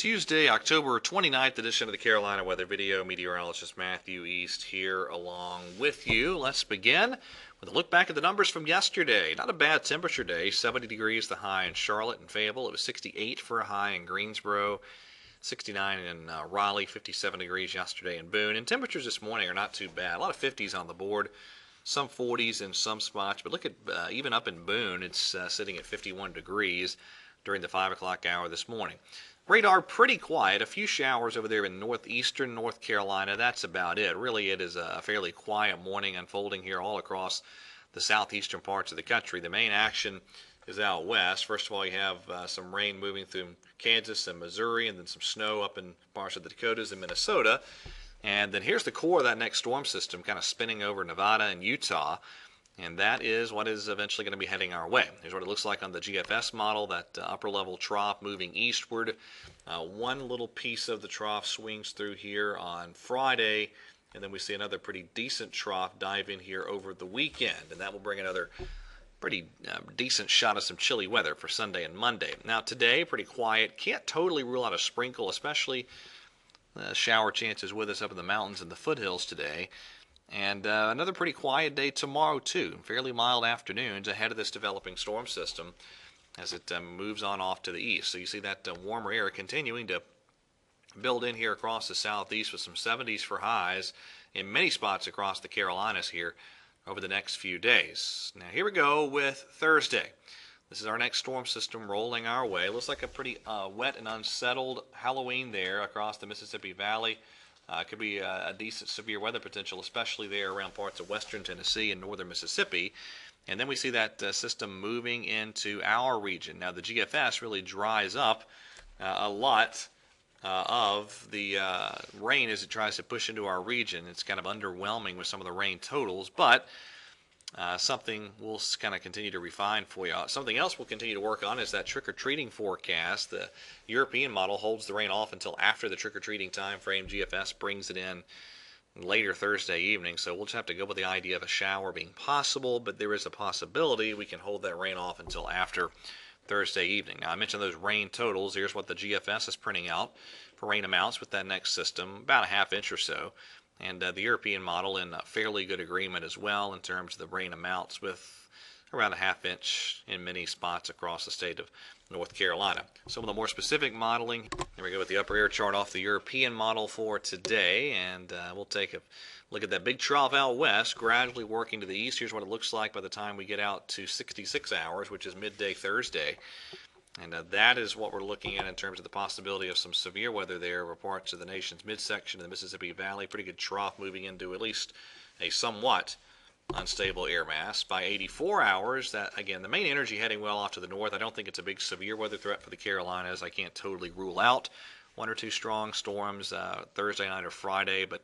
Tuesday, October 29th edition of the Carolina Weather Video. Meteorologist Matthew East here along with you. Let's begin with a look back at the numbers from yesterday. Not a bad temperature day. 70 degrees the high in Charlotte and Fayetteville. It was 68 for a high in Greensboro. 69 in Raleigh. 57 degrees yesterday in Boone. And temperatures this morning are not too bad. A lot of 50s on the board. Some 40s in some spots. But look at even up in Boone, it's sitting at 51 degrees during the 5 o'clock hour this morning. Radar pretty quiet. A few showers over there in northeastern North Carolina. That's about it. Really, it is a fairly quiet morning unfolding here all across the southeastern parts of the country. The main action is out west. First of all, you have some rain moving through Kansas and Missouri, and then some snow up in parts of the Dakotas and Minnesota. And then here's the core of that next storm system kind of spinning over Nevada and Utah. And that is what is eventually going to be heading our way. Here's what it looks like on the GFS model, that upper level trough moving eastward. One little piece of the trough swings through here on Friday, and then we see another pretty decent trough dive in here over the weekend. And that will bring another pretty decent shot of some chilly weather for Sunday and Monday. Now today, pretty quiet. Can't totally rule out a sprinkle, especially shower chances with us up in the mountains and the foothills today. And another pretty quiet day tomorrow, too. Fairly mild afternoons ahead of this developing storm system as it moves on off to the east. So you see that warmer air continuing to build in here across the southeast with some 70s for highs in many spots across the Carolinas here over the next few days. Now here we go with Thursday. This is our next storm system rolling our way. Looks like a pretty wet and unsettled Halloween there across the Mississippi Valley. Could be a decent severe weather potential, especially there around parts of western Tennessee and northern Mississippi. And then we see that system moving into our region. Now, the GFS really dries up a lot of the rain as it tries to push into our region. It's kind of underwhelming with some of the rain totals, but something we'll kind of continue to refine for you. Something else we'll continue to work on is that trick-or-treating forecast. The European model holds the rain off until after the trick-or-treating time frame. GFS brings it in later Thursday evening, so we'll just have to go with the idea of a shower being possible, but there is a possibility we can hold that rain off until after Thursday evening. Now, I mentioned those rain totals. Here's what the GFS is printing out for rain amounts with that next system, about a half inch or so. And the European model in fairly good agreement as well in terms of the rain amounts, with around a half inch in many spots across the state of North Carolina. Some of the more specific modeling, here we go with the upper air chart off the European model for today, and we'll take a look at that big trough out west, gradually working to the east. Here's what it looks like by the time we get out to 66 hours, which is midday Thursday. And that is what we're looking at in terms of the possibility of some severe weather there over parts of the nation's midsection of the Mississippi Valley. Pretty good trough moving into at least a somewhat unstable air mass. By 84 hours, that again, the main energy heading well off to the north. I don't think it's a big severe weather threat for the Carolinas. I can't totally rule out one or two strong storms Thursday night or Friday, but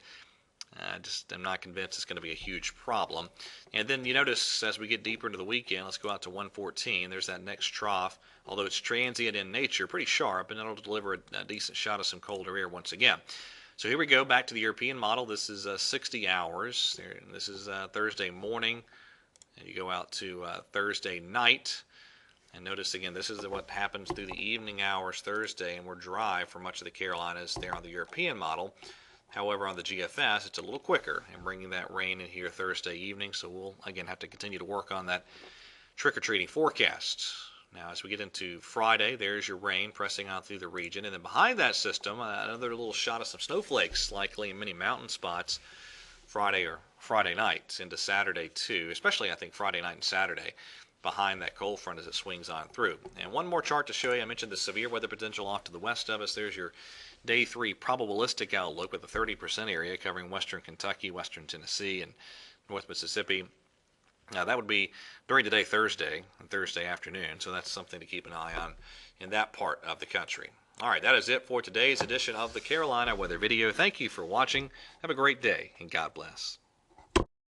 I'm not convinced it's going to be a huge problem. And then you notice as we get deeper into the weekend, let's go out to 114. There's that next trough. Although it's transient in nature, pretty sharp, and it'll deliver a decent shot of some colder air once again. So here we go back to the European model. This is 60 hours. This is Thursday morning. And you go out to Thursday night. And notice again, this is what happens through the evening hours Thursday, and we're dry for much of the Carolinas there on the European model. However, on the GFS, it's a little quicker in bringing that rain in here Thursday evening. So we'll, again, have to continue to work on that trick-or-treating forecast. Now, as we get into Friday, there's your rain pressing on through the region. And then behind that system, another little shot of some snowflakes, likely in many mountain spots, Friday or Friday night into Saturday, too. Especially, I think, Friday night and Saturday behind that cold front as it swings on through. And one more chart to show you. I mentioned the severe weather potential off to the west of us. There's your Day 3 probabilistic outlook with a 30% area covering western Kentucky, western Tennessee, and north Mississippi. Now, that would be during the day Thursday and Thursday afternoon, so that's something to keep an eye on in that part of the country. All right, that is it for today's edition of the Carolina Weather Video. Thank you for watching. Have a great day, and God bless.